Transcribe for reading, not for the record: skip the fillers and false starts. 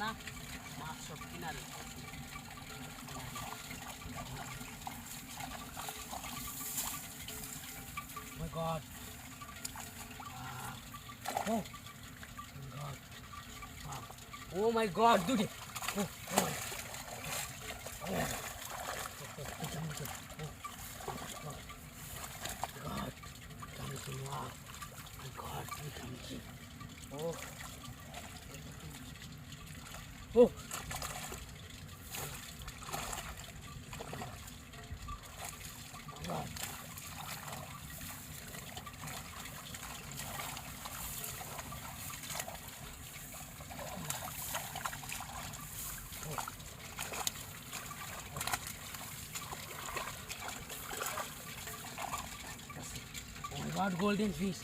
না, মাছ সব কিনারে। Oh my God. Oh my God. Wow. Oh my God, dude. Oh, oh. Oh. God, something. Wow. My God, something. Oh. Oh. God. Oh my God, golden fish.